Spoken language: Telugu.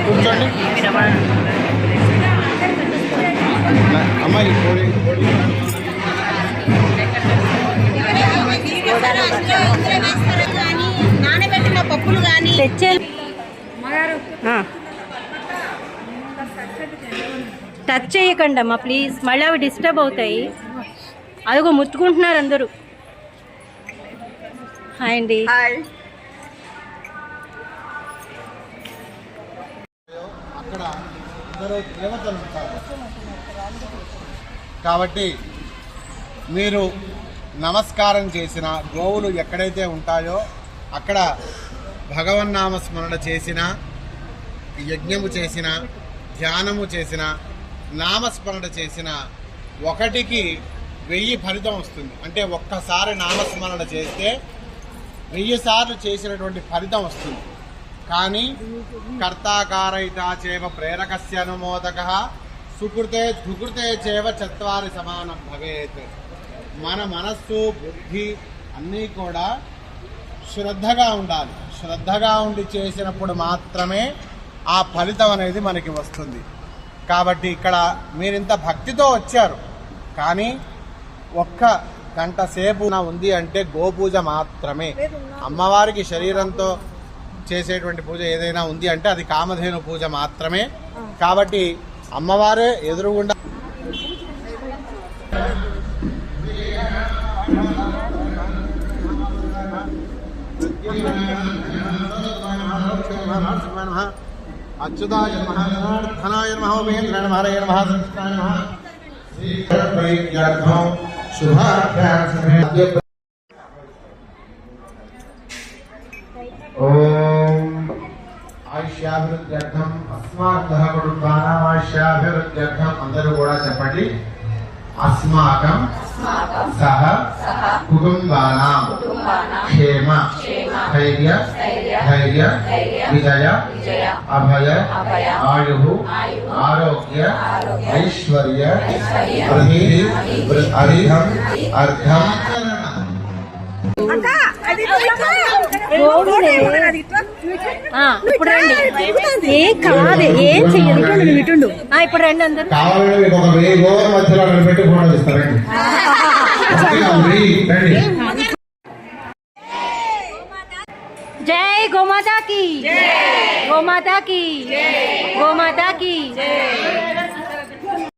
కూర్చోండి అమ్మాయి నానబెట్టిన పప్పులు కానీ తెచ్చే టచ్ చేయకండి అమ్మా ప్లీజ్, మళ్ళీ అవి డిస్టర్బ్ అవుతాయి. అదిగో ముట్టుకుంటున్నారు అందరూ. హాయ్ అండి. అక్కడ ఇద్దరు దేవతలు ఉంటారు కాబట్టి మీరు నమస్కారం చేసిన గోవులు ఎక్కడైతే ఉంటాయో అక్కడ భగవన్నామ స్మరణ చేసిన, యజ్ఞము చేసిన, ధ్యానము చేసిన, నామస్మరణ చేసిన 1కి 1000 ఫలితం వస్తుంది. అంటే ఒక్కసారి నామస్మరణ చేస్తే 1000 సార్లు చేసినటువంటి ఫలితం వస్తుంది. కానీ కర్తాకారయితా చేవ ప్రేరకస్య అనుమోదక సుకృతే ధుకృతే చేవ 4 సమానం భవేత్. మన మనస్సు బుద్ధి అన్నీ కూడా శ్రద్ధగా ఉండాలి. శ్రద్ధగా ఉండి చేసినప్పుడు మాత్రమే ఆ ఫలితం అనేది మనకి వస్తుంది. కాబట్టి ఇక్కడ మీరింత భక్తితో వచ్చారు, కానీ 1 గంట సేపు ఉంది అంటే గోపూజ మాత్రమే. అమ్మవారికి శరీరంతో చేసేటువంటి పూజ ఏదైనా ఉంది అంటే అది కామధేను పూజ మాత్రమే. కాబట్టి అమ్మవారే ఎదురుగుండా అచ్యుతాయ నమః, ధనాయ నమః, ఉపేంద్రాయ నమః, హరయ నమః, సంకృష్ణాయ నమః. ఓం ఆయుష్యాభివృద్ధ్యర్థం అస్మాకం కుటుంబానాం ఆయుష్యాభివృద్ధ్యర్థం అందరూ కూడా చెప్పండి. అస్మాకం సహ కుటుంబానాం క్షేమ ధైర్య విజయ అభయ ఆయు ఆరోగ్య ఐశ్వర్య అరిహం అర్థం ఇప్పుడు రండి. ఏం కాదు, ఏం చెయ్యదు. ఇటుండు ఇప్పుడు రండి అందరూ. జై గోమాతా की, గోమాతా की, గోమాతా की.